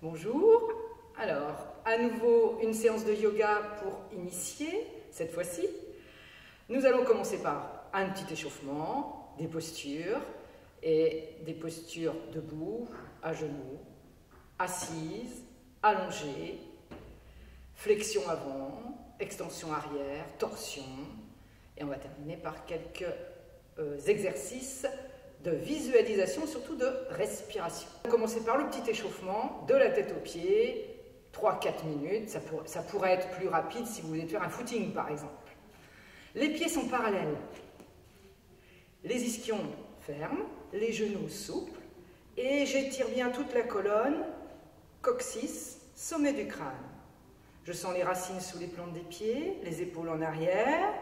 Bonjour, alors à nouveau une séance de yoga pour initier, cette fois-ci. Nous allons commencer par un petit échauffement, des postures et des postures debout, à genoux, assise, allongée, flexion avant, extension arrière, torsion et on va terminer par quelques exercices de visualisation, surtout de respiration. On va commencer par le petit échauffement de la tête aux pieds, 3-4 minutes, ça pourrait être plus rapide si vous voulez faire un footing par exemple. Les pieds sont parallèles, les ischions fermes, les genoux souples et j'étire bien toute la colonne, coccyx, sommet du crâne. Je sens les racines sous les plantes des pieds, les épaules en arrière.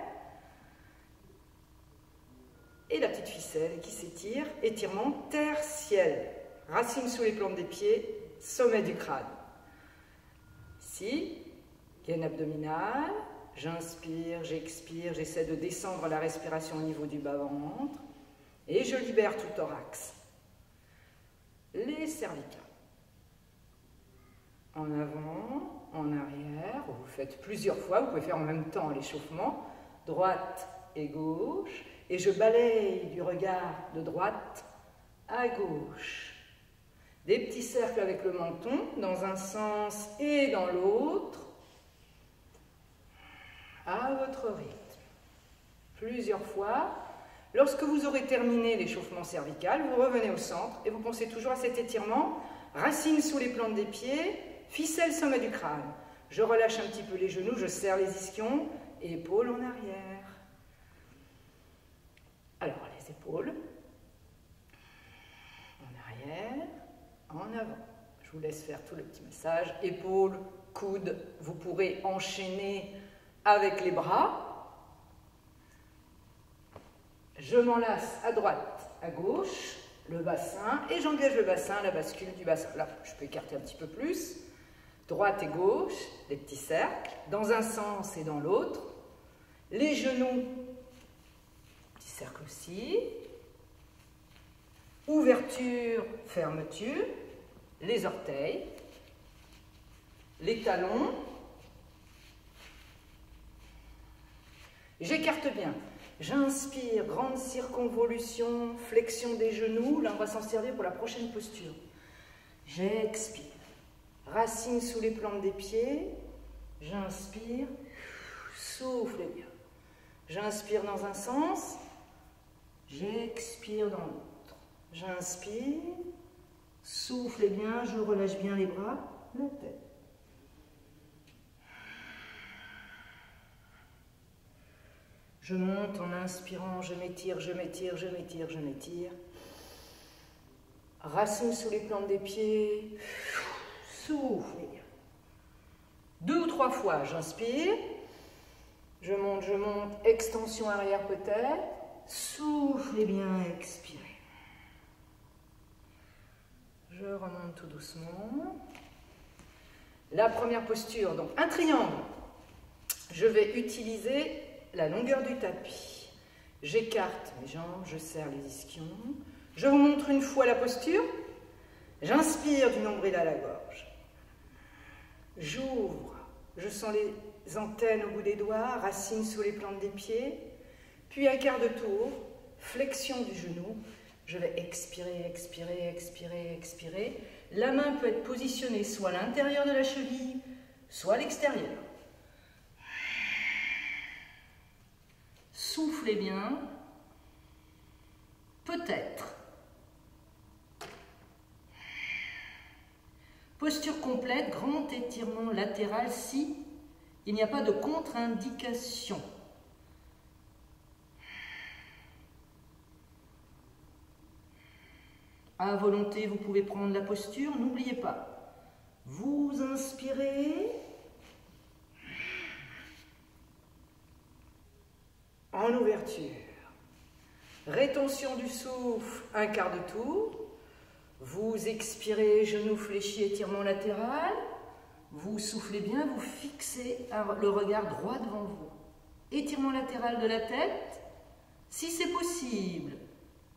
Et la petite ficelle qui s'étire, étirement terre-ciel. Racines sous les plantes des pieds, sommet du crâne. Ici, gaine abdominale, j'inspire, j'expire, j'essaie de descendre la respiration au niveau du bas-ventre et je libère tout le thorax. Les cervicales. En avant, en arrière, vous faites plusieurs fois, vous pouvez faire en même temps l'échauffement, droite et gauche. Et je balaye du regard de droite à gauche. Des petits cercles avec le menton, dans un sens et dans l'autre, à votre rythme. Plusieurs fois. Lorsque vous aurez terminé l'échauffement cervical, vous revenez au centre et vous pensez toujours à cet étirement. Racines sous les plantes des pieds, ficelle sommet du crâne. Je relâche un petit peu les genoux, je serre les ischions, épaules en arrière. Alors, les épaules, en arrière, en avant. Je vous laisse faire tout le petit massage. Épaules, coudes, vous pourrez enchaîner avec les bras. Je m'enlace à droite, à gauche, le bassin, et j'engage le bassin, la bascule du bassin. Là, je peux écarter un petit peu plus. Droite et gauche, des petits cercles, dans un sens et dans l'autre. Les genoux, cercle aussi, ouverture, fermeture, les orteils, les talons, j'écarte bien, j'inspire, grande circonvolution, flexion des genoux, là on va s'en servir pour la prochaine posture, j'expire, racines sous les plantes des pieds, j'inspire, souffle bien, j'inspire dans un sens, j'expire dans l'autre. J'inspire, soufflez bien, je relâche bien les bras, la tête. Je monte en inspirant, je m'étire, je m'étire, je m'étire, je m'étire. Racines sous les plantes des pieds, soufflez bien. 2 ou 3 fois, j'inspire, je monte, extension arrière peut-être. Soufflez bien, expirez. Je remonte tout doucement. La première posture, donc un triangle. Je vais utiliser la longueur du tapis. J'écarte mes jambes, je serre les ischions. Je vous montre une fois la posture. J'inspire du nombril à la gorge. J'ouvre. Je sens les antennes au bout des doigts, racines sous les plantes des pieds. Puis un quart de tour, flexion du genou. Je vais expirer, expirer, expirer, expirer. La main peut être positionnée soit à l'intérieur de la cheville, soit à l'extérieur. Soufflez bien. Peut-être. Posture complète, grand étirement latéral si il n'y a pas de contre-indication. À volonté, vous pouvez prendre la posture. N'oubliez pas, vous inspirez en ouverture. Rétention du souffle, un quart de tour. Vous expirez, genoux fléchis, étirement latéral. Vous soufflez bien, vous fixez le regard droit devant vous. Étirement latéral de la tête. Si c'est possible,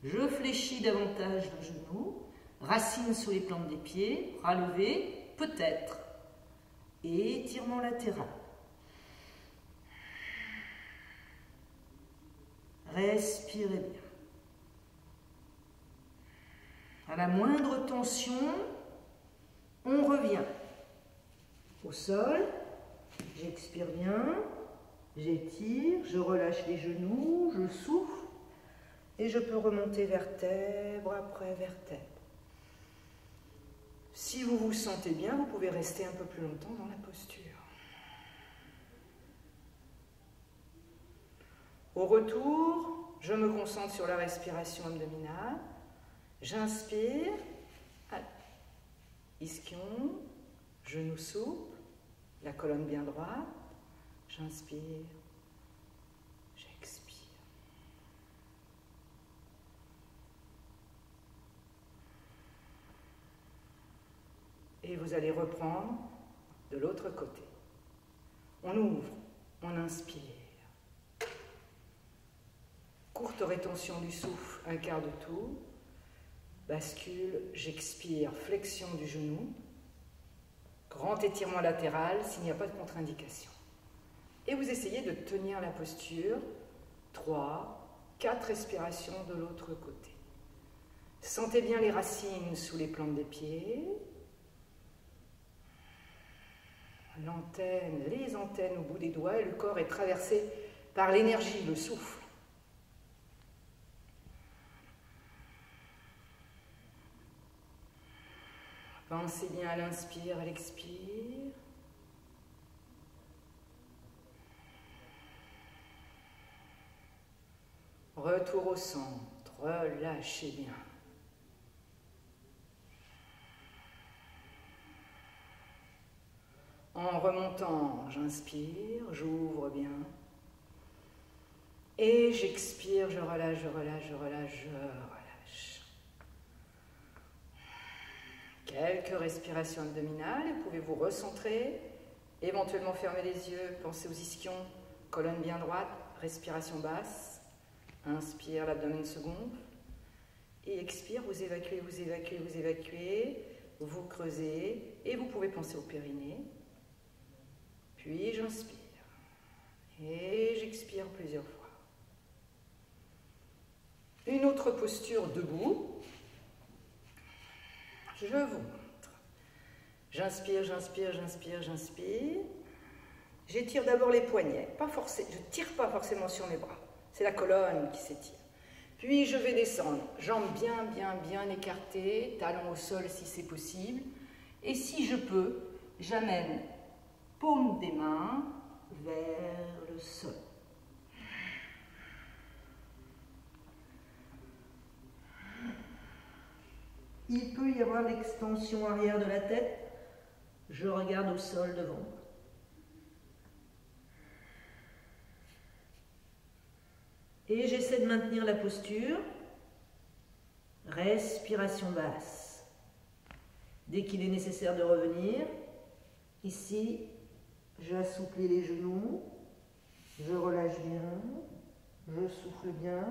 je fléchis davantage le genou, racines sous les plantes des pieds, bras levés, peut-être, et étirement latéral. Respirez bien. À la moindre tension, on revient au sol. J'expire bien, j'étire, je relâche les genoux, je souffle et je peux remonter vertèbre après vertèbre. Si vous vous sentez bien, vous pouvez rester un peu plus longtemps dans la posture. Au retour, je me concentre sur la respiration abdominale. J'inspire, ischion, genou souple, la colonne bien droite. J'inspire, j'expire. Et vous allez reprendre de l'autre côté. On ouvre, on inspire. Courte rétention du souffle, un quart de tour. Bascule, j'expire, flexion du genou. Grand étirement latéral s'il n'y a pas de contre-indication. Et vous essayez de tenir la posture. 3, 4 respirations de l'autre côté. Sentez bien les racines sous les plantes des pieds. L'antenne, les antennes au bout des doigts et le corps est traversé par l'énergie, le souffle. Pensez bien à l'inspire, à l'expire. Retour au centre, relâchez bien. En remontant, j'inspire, j'ouvre bien. Et j'expire, je relâche, je relâche, je relâche, je relâche. Quelques respirations abdominales, vous pouvez vous recentrer, éventuellement fermer les yeux, pensez aux ischions, colonne bien droite, respiration basse. Inspire, l'abdomen se gonfle. Et expire, vous évacuez, vous évacuez, vous évacuez. Vous creusez et vous pouvez penser au périnée. Puis j'inspire. Et j'expire plusieurs fois. Une autre posture debout. Je vous montre. J'inspire, j'inspire, j'inspire, j'inspire. J'étire d'abord les poignets. Je ne tire pas forcément sur mes bras. C'est la colonne qui s'étire. Puis je vais descendre, jambes bien, bien, bien écartées, talons au sol si c'est possible. Et si je peux, j'amène paume des mains vers le sol. Il peut y avoir l'extension arrière de la tête. Je regarde au sol devant moi. Et j'essaie de maintenir la posture. Respiration basse. Dès qu'il est nécessaire de revenir, ici, j'assouplis les genoux, je relâche bien, je souffle bien,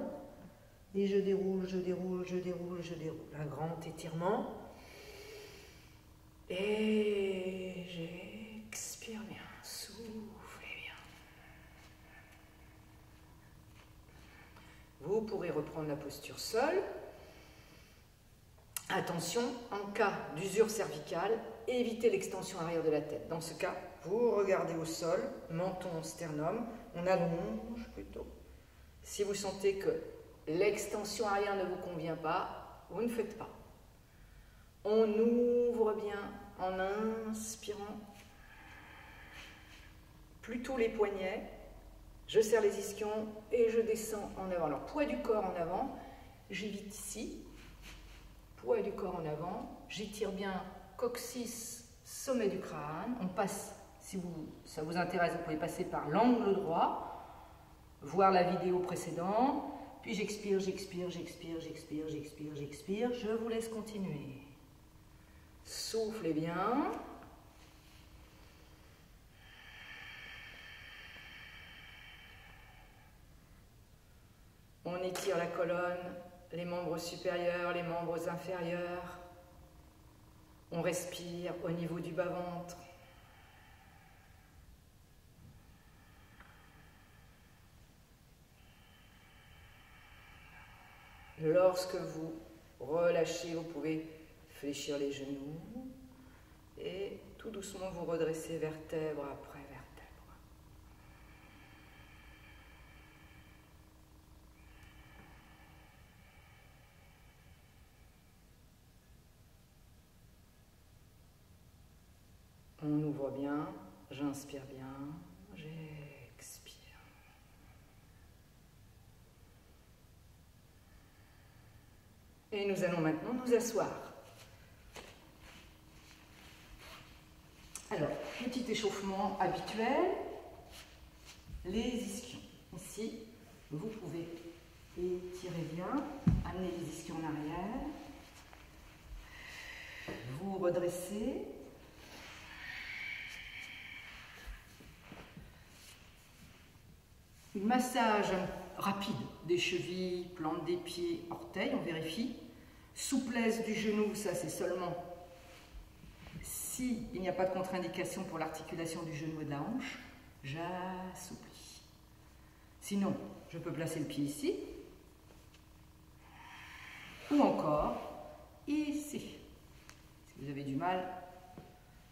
et je déroule, je déroule, je déroule, je déroule. Un grand étirement. Et j'expire bien, soufflez bien. Vous pourrez reprendre la posture seule. Attention, en cas d'usure cervicale, évitez l'extension arrière de la tête. Dans ce cas, vous regardez au sol, menton, sternum, on allonge plutôt. Si vous sentez que l'extension arrière ne vous convient pas, vous ne faites pas. On ouvre bien en inspirant. Plutôt les poignets. Je serre les ischions et je descends en avant. Alors, poids du corps en avant, j'évite ici. Poids du corps en avant, j'étire bien coccyx, sommet du crâne. On passe, si ça vous intéresse, vous pouvez passer par l'angle droit, voir la vidéo précédente. Puis j'expire, j'expire, j'expire, j'expire, j'expire, j'expire. Je vous laisse continuer. Soufflez bien. On étire la colonne, les membres supérieurs, les membres inférieurs. On respire au niveau du bas-ventre. Lorsque vous relâchez, vous pouvez fléchir les genoux et tout doucement vous redresser vertèbre après vertèbre. On ouvre bien, j'inspire bien, j'expire. Et nous allons maintenant nous asseoir. Alors, petit échauffement habituel, les ischions. Ici, vous pouvez étirer bien, amener les ischions en arrière, vous redressez. Massage rapide des chevilles, plante des pieds, orteils, on vérifie. Souplesse du genou, ça c'est seulement si il n'y a pas de contre-indication pour l'articulation du genou et de la hanche, j'assouplis. Sinon, je peux placer le pied ici, ou encore ici. Si vous avez du mal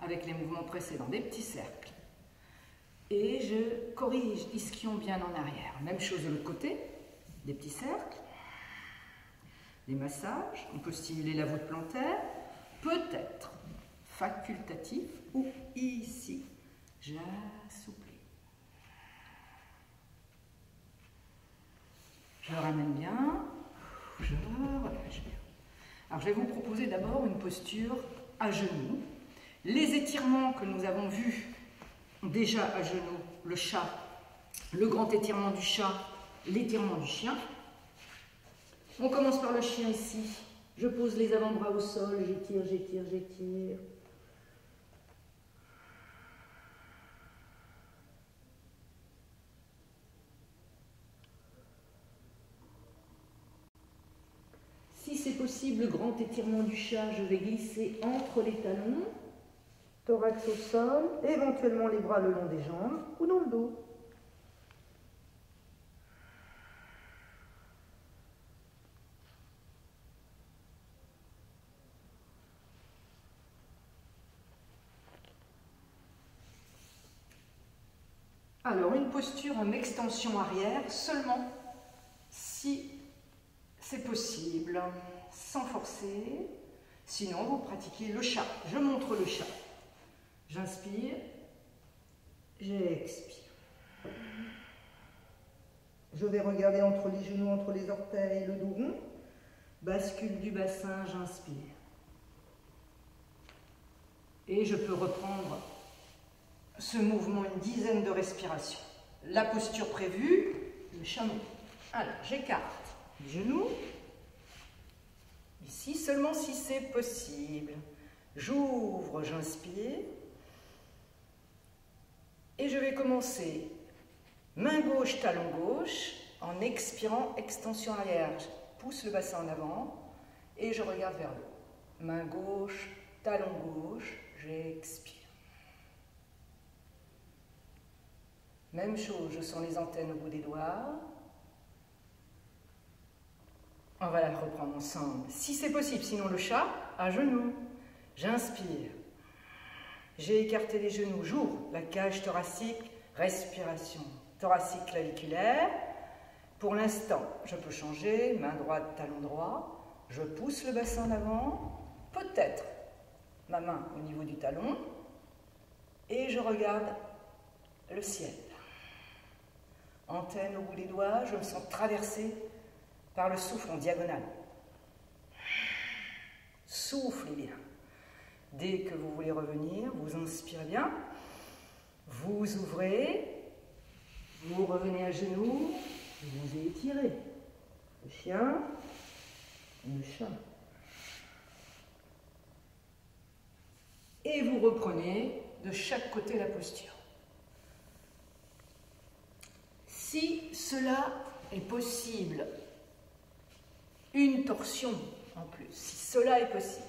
avec les mouvements précédents, des petits cercles. Et je corrige ischion bien en arrière. Même chose de l'autre côté, des petits cercles, des massages. On peut stimuler la voûte plantaire, peut-être facultatif ou ici. J'assouplis. Je ramène bien, je relâche bien. Alors je vais vous proposer d'abord une posture à genoux. Les étirements que nous avons vus déjà à genoux, le chat, le grand étirement du chat, l'étirement du chien. On commence par le chien ici. Je pose les avant-bras au sol, j'étire, j'étire, j'étire. Si c'est possible, le grand étirement du chat, je vais glisser entre les talons. Thorax au sol, éventuellement les bras le long des jambes ou dans le dos. Alors, une posture en extension arrière, seulement si c'est possible, sans forcer. Sinon, vous pratiquez le chat. Je montre le chat. J'inspire, j'expire. Je vais regarder entre les genoux, entre les orteils, le dos rond. Bascule du bassin, j'inspire. Et je peux reprendre ce mouvement une dizaine de respirations. La posture prévue, le chameau. Alors, j'écarte les genoux. Ici, seulement si c'est possible. J'ouvre, j'inspire. Et je vais commencer main gauche, talon gauche, en expirant, extension arrière. Je pousse le bassin en avant et je regarde vers le haut. Main gauche, talon gauche, j'expire. Même chose, je sens les antennes au bout des doigts. On va la reprendre ensemble, si c'est possible, sinon le chat, à genoux. J'inspire. J'ai écarté les genoux, j'ouvre la cage thoracique, respiration thoracique claviculaire. Pour l'instant, je peux changer, main droite, talon droit. Je pousse le bassin en avant, peut-être ma main au niveau du talon. Et je regarde le ciel. Antenne au bout des doigts, je me sens traversée par le souffle en diagonale. Soufflez bien. Dès que vous voulez revenir, vous inspirez bien, vous ouvrez, vous revenez à genoux, vous étirez. Le chien, le chat. Et vous reprenez de chaque côté la posture. Si cela est possible, une torsion en plus, si cela est possible,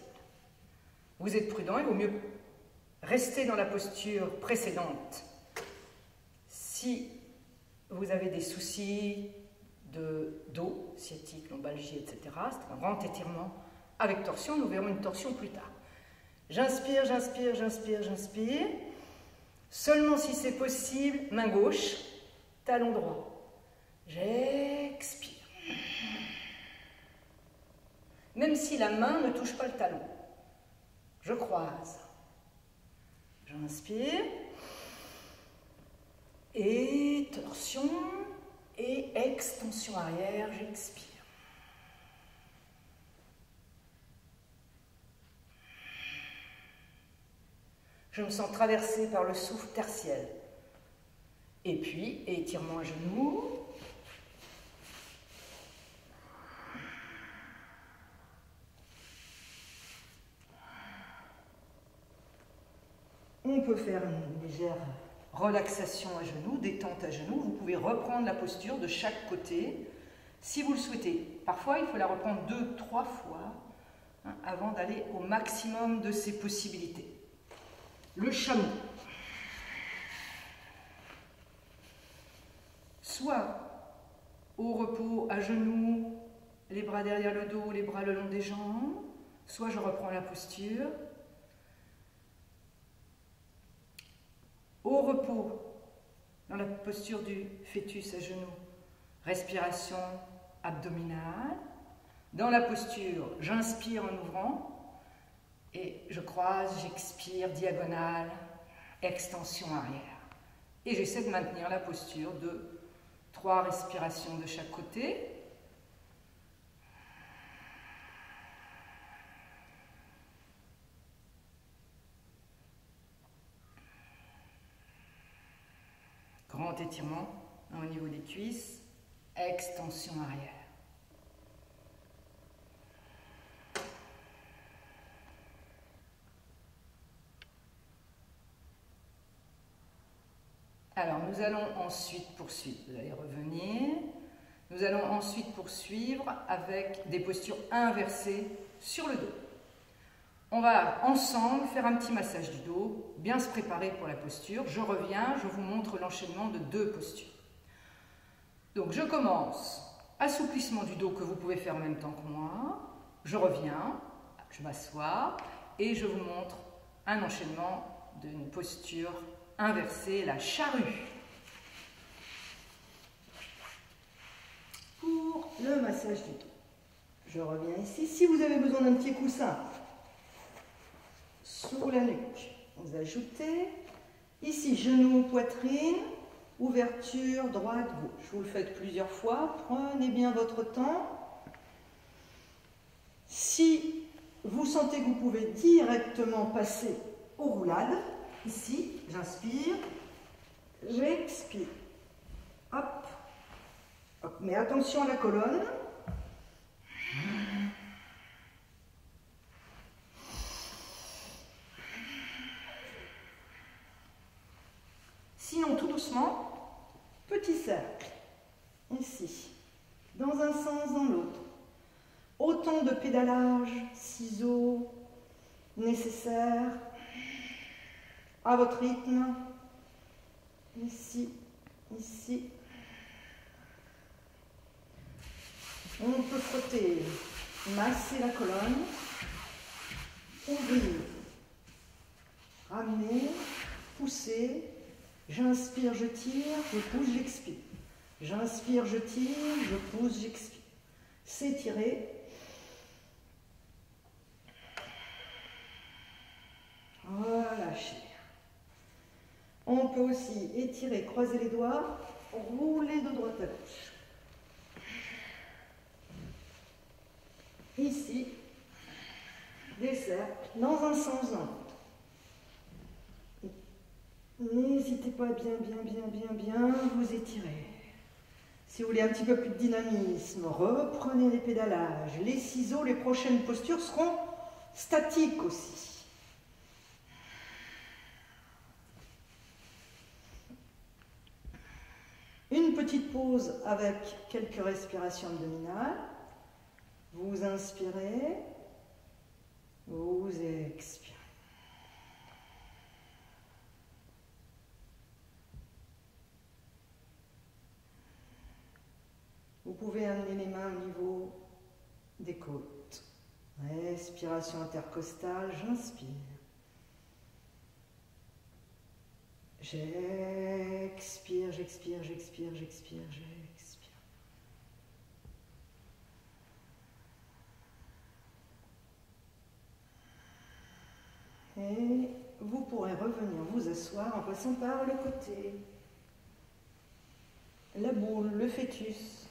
vous êtes prudent, il vaut mieux rester dans la posture précédente. Si vous avez des soucis de dos, sciatique, lombalgie, etc., c'est un grand étirement avec torsion. Nous verrons une torsion plus tard. J'inspire, j'inspire, j'inspire, j'inspire. Seulement si c'est possible, main gauche, talon droit. J'expire. Même si la main ne touche pas le talon. Je croise. J'inspire. Et torsion. Et extension arrière, j'expire. Je me sens traversée par le souffle tertiel. Et puis, étirement à genoux. On peut faire une légère relaxation à genoux, détente à genoux. Vous pouvez reprendre la posture de chaque côté si vous le souhaitez. Parfois, il faut la reprendre 2-3 fois avant d'aller au maximum de ses possibilités. Le chameau. Soit au repos à genoux, les bras derrière le dos, les bras le long des jambes. Soit je reprends la posture. Au repos, dans la posture du fœtus à genoux, respiration abdominale. Dans la posture, j'inspire en ouvrant et je croise, j'expire, diagonale, extension arrière. Et j'essaie de maintenir la posture de 3 respirations de chaque côté. Grand étirement au niveau des cuisses, extension arrière. Alors, nous allons ensuite poursuivre. Vous allez revenir. Nous allons ensuite poursuivre avec des postures inversées sur le dos. On va ensemble faire un petit massage du dos, bien se préparer pour la posture. Je reviens, je vous montre l'enchaînement de 2 postures. Donc, je commence. Assouplissement du dos que vous pouvez faire en même temps que moi. Je reviens, je m'assois et je vous montre un enchaînement d'une posture inversée, la charrue. Pour le massage du dos. Je reviens ici. Si vous avez besoin d'un petit coussin sous la nuque, vous ajoutez ici genou, poitrine, ouverture droite-gauche. Vous le faites plusieurs fois, prenez bien votre temps. Si vous sentez que vous pouvez directement passer aux roulades, ici, j'inspire, j'expire. Hop, hop, mais attention à la colonne. Sinon, tout doucement, petit cercle, ici, dans un sens, dans l'autre. Autant de pédalage, ciseaux, nécessaires, à votre rythme, ici, ici. On peut frotter, masser la colonne, ouvrir, ramener, pousser. J'inspire, je tire, je pousse, j'expire. J'inspire, je tire, je pousse, j'expire. S'étirer. Relâcher. On peut aussi étirer, croiser les doigts, rouler de droite à gauche. Ici, des cercles, dans un sens, dans l'autre. N'hésitez pas bien vous étirer. Si vous voulez un petit peu plus de dynamisme, reprenez les pédalages. Les ciseaux, les prochaines postures seront statiques aussi. Une petite pause avec quelques respirations abdominales. Vous inspirez, Vous expirez. Vous pouvez amener les mains au niveau des côtes. Respiration intercostale, j'inspire. J'expire, j'expire, j'expire, j'expire, j'expire. Et vous pourrez revenir vous asseoir en passant par le côté. La boule, le fœtus.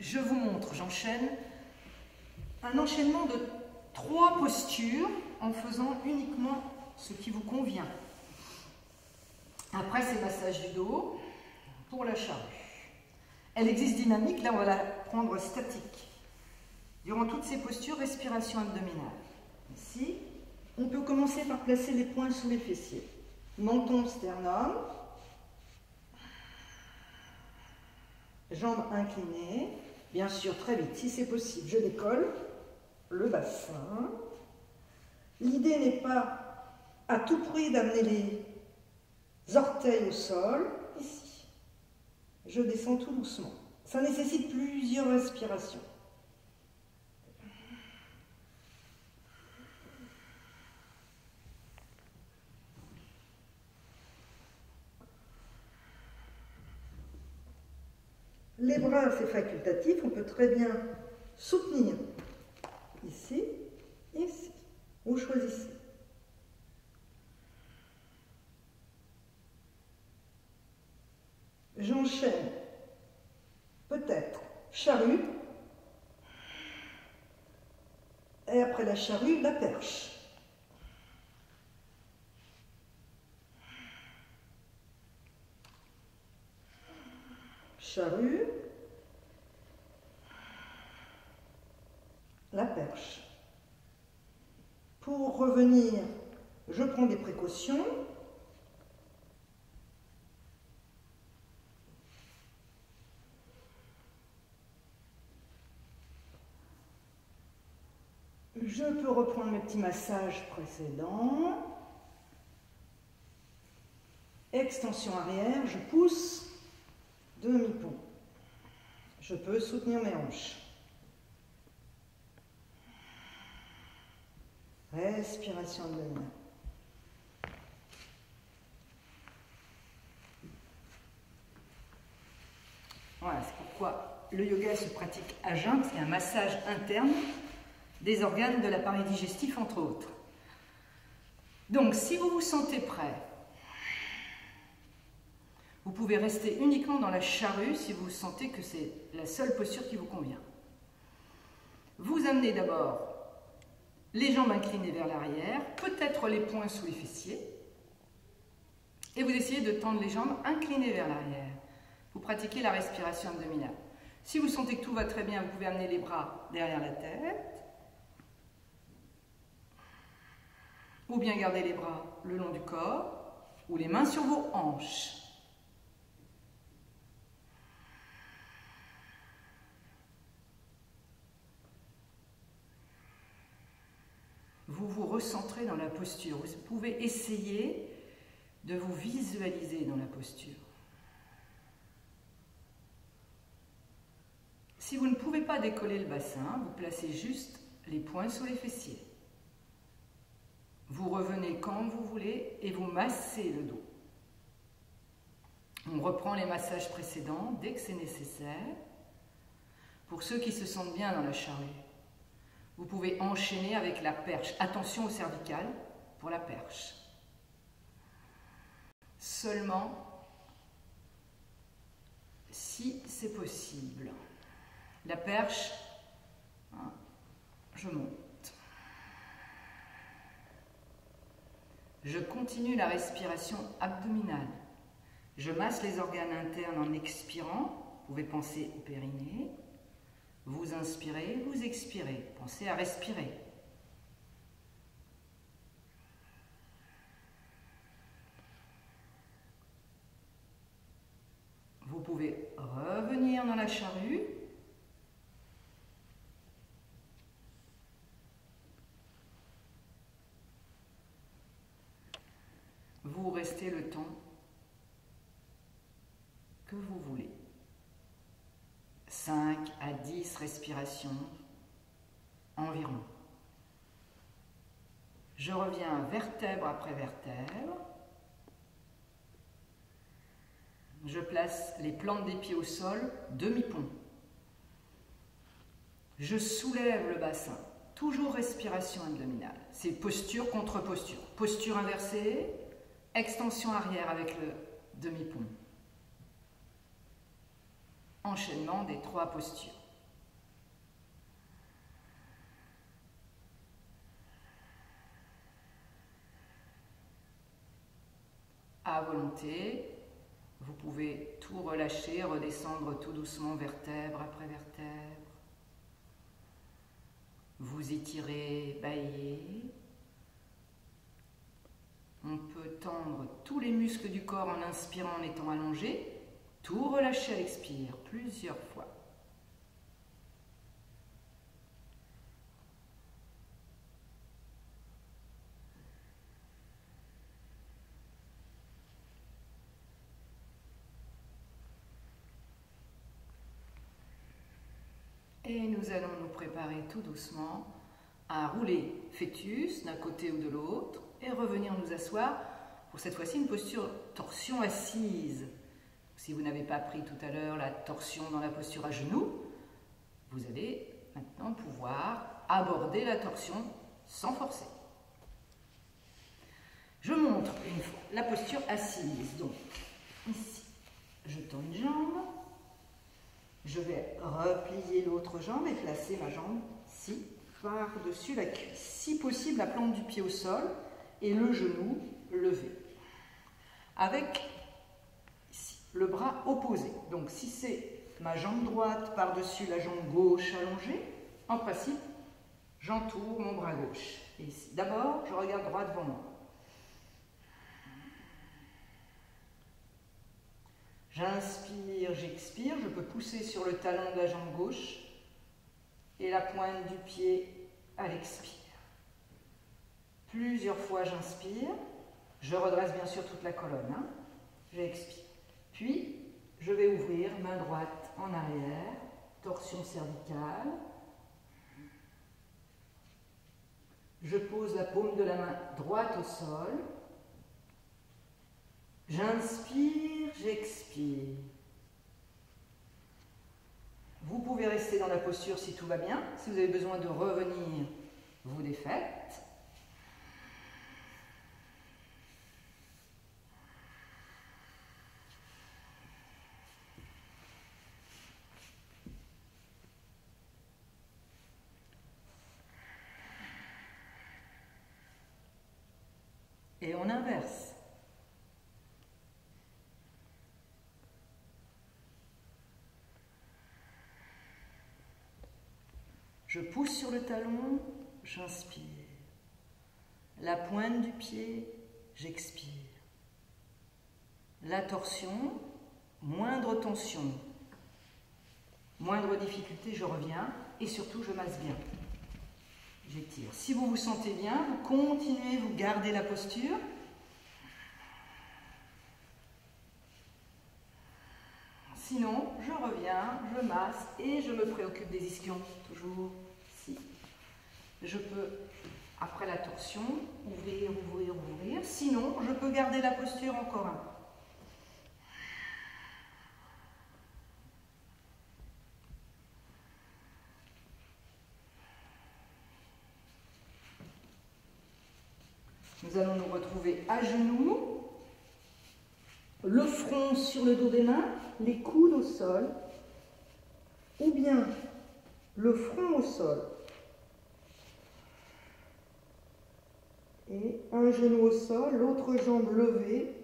Je vous montre, j'enchaîne, un enchaînement de 3 postures en faisant uniquement ce qui vous convient. Après, c'est massage du dos pour la charrue. Elle existe dynamique, là on va la prendre statique. Durant toutes ces postures, respiration abdominale. Ici, on peut commencer par placer les poings sous les fessiers. Menton, sternum. Jambes inclinées. Bien sûr, très vite, si c'est possible, je décolle le bassin. L'idée n'est pas à tout prix d'amener les orteils au sol. Ici, je descends tout doucement. Ça nécessite plusieurs respirations. Les bras, c'est facultatif, on peut très bien soutenir ici, ici. Vous choisissez. J'enchaîne, peut-être, charrue, et après la charrue, la perche. Charrue, la perche. Pour revenir, je prends des précautions. Je peux reprendre mes petits massages précédents. Extension arrière, je pousse, demi-pont. Je peux soutenir mes hanches. Respiration abdominale. Voilà, c'est pourquoi le yoga se pratique à jeun, c'est un massage interne des organes de l'appareil digestif, entre autres. Donc, si vous vous sentez prêt, vous pouvez rester uniquement dans la charrue si vous sentez que c'est la seule posture qui vous convient. Vous amenez d'abord les jambes inclinées vers l'arrière, peut-être les poings sous les fessiers, et vous essayez de tendre les jambes inclinées vers l'arrière. Vous pratiquez la respiration abdominale. Si vous sentez que tout va très bien, vous pouvez amener les bras derrière la tête, ou bien garder les bras le long du corps, ou les mains sur vos hanches. Vous vous recentrez dans la posture. Vous pouvez essayer de vous visualiser dans la posture. Si vous ne pouvez pas décoller le bassin, vous placez juste les poings sous les fessiers. Vous revenez quand vous voulez et vous massez le dos. On reprend les massages précédents dès que c'est nécessaire. Pour ceux qui se sentent bien dans la charrue, vous pouvez enchaîner avec la perche. Attention au cervical pour la perche. Seulement si c'est possible. La perche, je monte. Je continue la respiration abdominale. Je masse les organes internes en expirant. Vous pouvez penser au périnée. Vous inspirez, vous expirez. Pensez à respirer. Vous pouvez revenir dans la charrue. rester le temps que vous voulez. 5 à 10 respirations environ. Je reviens vertèbre après vertèbre. Je place les plantes des pieds au sol, demi-pont. Je soulève le bassin, toujours respiration abdominale. C'est posture contre posture. Posture inversée, extension arrière avec le demi-pont. Enchaînement des 3 postures. À volonté, vous pouvez tout relâcher, redescendre tout doucement vertèbre après vertèbre. Vous étirez, baillez. On peut tendre tous les muscles du corps en inspirant, en étant allongé. Tout relâcher à l'expire, plusieurs fois. Et nous allons nous préparer tout doucement à rouler fœtus d'un côté ou de l'autre et revenir nous asseoir pour cette fois-ci une posture torsion assise. Si vous n'avez pas pris tout à l'heure la torsion dans la posture à genoux, vous allez maintenant pouvoir aborder la torsion sans forcer. Je montre une fois la posture assise. Donc, ici, je tends une jambe. Je vais replier l'autre jambe et placer ma jambe ici, par-dessus la cuisse. Si possible, la plante du pied au sol et le genou levé. Avec ici, le bras opposé. Donc si c'est ma jambe droite par-dessus la jambe gauche allongée, en principe, j'entoure mon bras gauche. Et ici, d'abord, je regarde droit devant moi. J'inspire, j'expire, je peux pousser sur le talon de la jambe gauche et la pointe du pied à l'expire. Plusieurs fois j'inspire, je redresse bien sûr toute la colonne, j'expire. Puis je vais ouvrir main droite en arrière, torsion cervicale. Je pose la paume de la main droite au sol. J'inspire, j'expire. Vous pouvez rester dans la posture si tout va bien. Si vous avez besoin de revenir, vous défaites. Et on inverse. Je pousse sur le talon, j'inspire. La pointe du pied, j'expire. La torsion, moindre tension, moindre difficulté, je reviens et surtout je masse bien. J'étire. Si vous vous sentez bien, vous continuez, vous gardez la posture. Sinon, je reviens, je masse et je me préoccupe des ischions, toujours ici. Je peux, après la torsion, ouvrir, ouvrir, ouvrir. Sinon, je peux garder la posture encore un peu. Nous allons nous retrouver à genoux, le front sur le dos des mains, les coudes au sol, ou bien le front au sol et un genou au sol, l'autre jambe levée.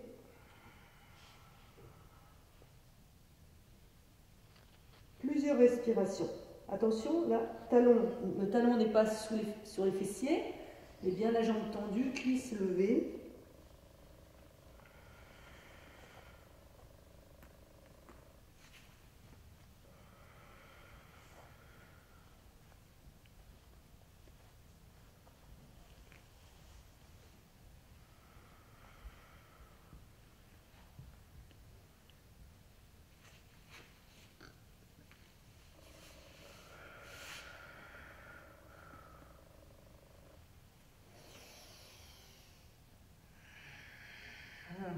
Plusieurs respirations. Attention, là, le talon n'est pas sur les fessiers, mais bien la jambe tendue, cuisse levée.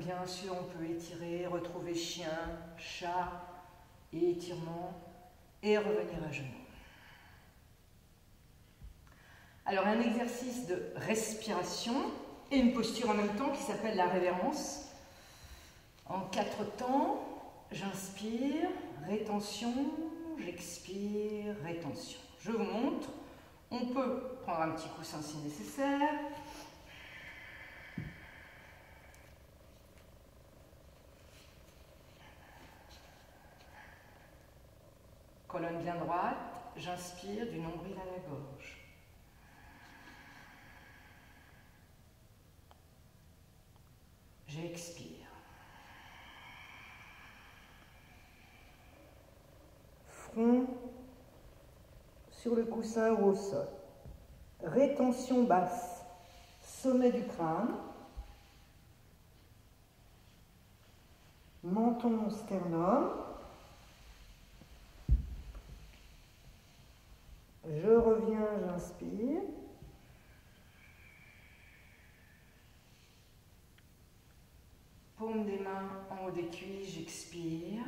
bien sûr, on peut étirer, retrouver chien, chat, et étirement, et revenir à genoux. Alors, un exercice de respiration et une posture en même temps qui s'appelle la révérence. En 4 temps, j'inspire, rétention, j'expire, rétention. Je vous montre. On peut prendre un petit coussin si nécessaire. Colonne bien droite, j'inspire du nombril à la gorge. J'expire. Front sur le coussin ou au sol. Rétention basse, sommet du crâne. Menton, sternum. Je reviens, j'inspire. Paume des mains en haut des cuisses, j'expire.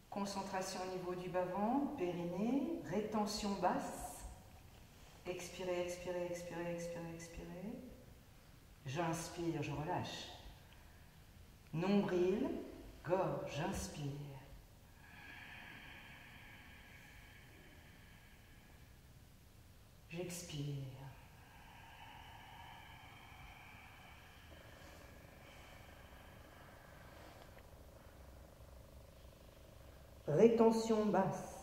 Concentration au niveau du bas-ventre, périnée, rétention basse. Expirez, expirez, expirez, expirez, expirez. J'inspire, je relâche. Nombril, gorge, j'inspire. J'expire. Rétention basse.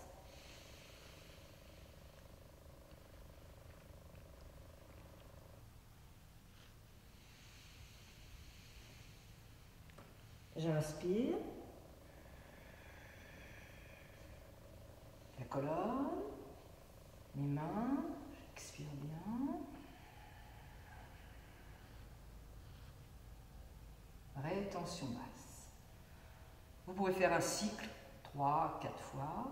J'inspire. La colonne, mes mains, j'expire bien. Rétention basse. Vous pouvez faire un cycle 3, 4 fois.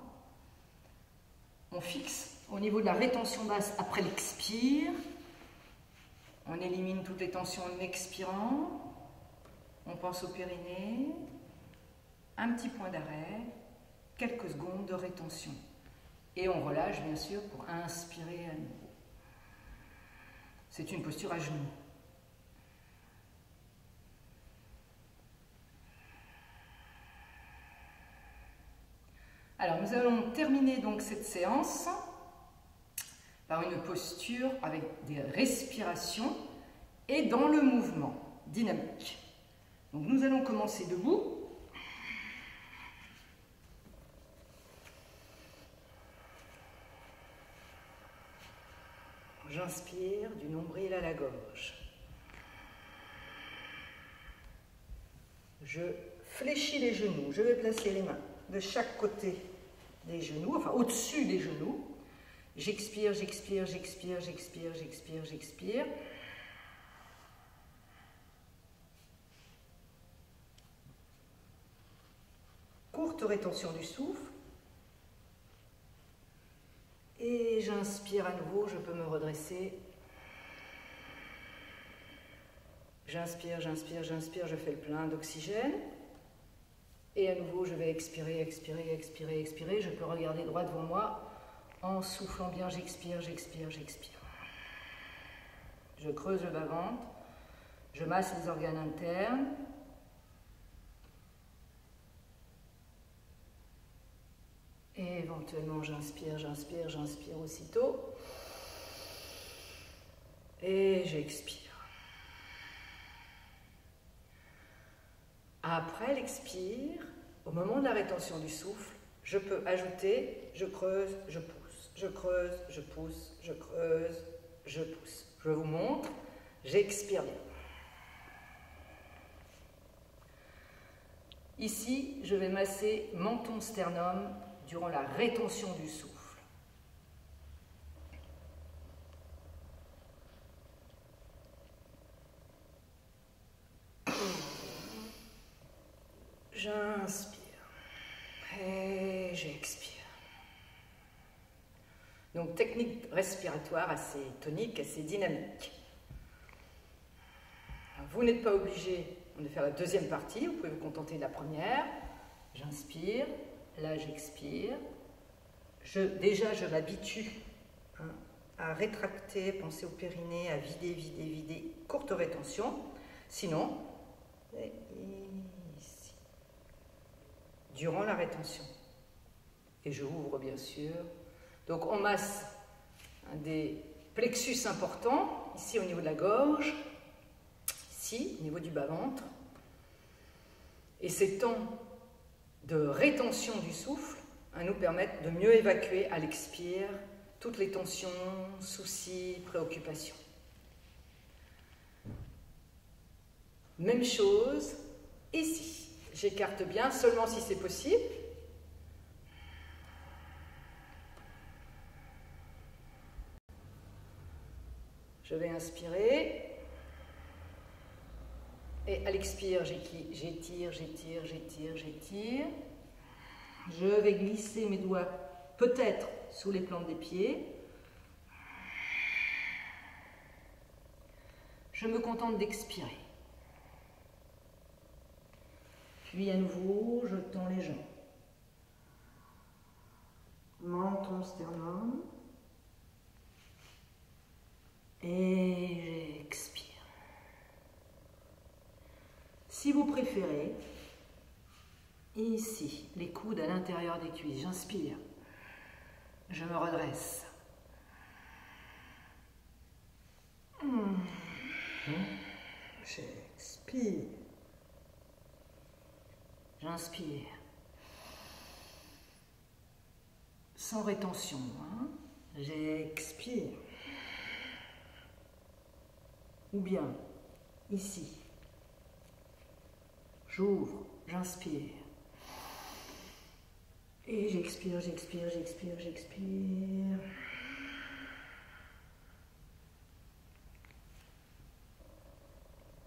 On fixe au niveau de la rétention basse après l'expire. On élimine toutes les tensions en expirant. On pense au périnée. Un petit point d'arrêt. Quelques secondes de rétention. Et on relâche bien sûr pour inspirer à nouveau. C'est une posture à genoux. Alors nous allons terminer donc cette séance par une posture avec des respirations et dans le mouvement dynamique. Donc nous allons commencer debout. J'inspire du nombril à la gorge. Je fléchis les genoux. Je vais placer les mains de chaque côté des genoux, enfin au-dessus des genoux. J'expire, j'expire, j'expire, j'expire, j'expire, j'expire. Courte rétention du souffle. Et j'inspire à nouveau, je peux me redresser. J'inspire, j'inspire, j'inspire, je fais le plein d'oxygène. Et à nouveau, je vais expirer, expirer, expirer, expirer. Je peux regarder droit devant moi en soufflant bien. J'expire, j'expire, j'expire. Je creuse le bas-ventre. Je masse les organes internes. Et éventuellement, j'inspire, j'inspire, j'inspire aussitôt. Et j'expire. Après l'expire, au moment de la rétention du souffle, je peux ajouter, je creuse, je pousse, je creuse, je pousse, je creuse, je pousse. Je vous montre, j'expire bien. Ici, je vais masser menton-sternum durant la rétention du souffle. J'inspire et j'expire. Donc technique respiratoire assez tonique, assez dynamique. vous n'êtes pas obligé de faire la deuxième partie, vous pouvez vous contenter de la première. J'inspire, là j'expire. Déjà, je m'habitue à rétracter, penser au périnée, à vider, vider, vider. Courte rétention. Sinon, ici. Durant la rétention. Et je ouvre, bien sûr. Donc, on masse des plexus importants, ici au niveau de la gorge, ici, au niveau du bas-ventre. Et ces temps de rétention du souffle nous permettent de mieux évacuer à l'expire toutes les tensions, soucis, préoccupations. Même chose ici. J'écarte bien, seulement si c'est possible. Je vais inspirer. Et à l'expire, j'étire, j'étire, j'étire, j'étire. Je vais glisser mes doigts peut-être sous les plantes des pieds. Je me contente d'expirer. Puis à nouveau, je tends les jambes. Menton, sternum. Et j'expire. Si vous préférez, ici, les coudes à l'intérieur des cuisses, j'inspire. Je me redresse. J'expire. J'inspire. Sans rétention. J'expire. Ou bien, ici. J'ouvre, j'inspire. Et j'expire, j'expire, j'expire, j'expire.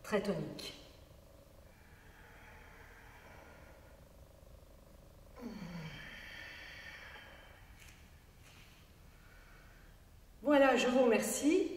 Très tonique. Voilà, je vous remercie.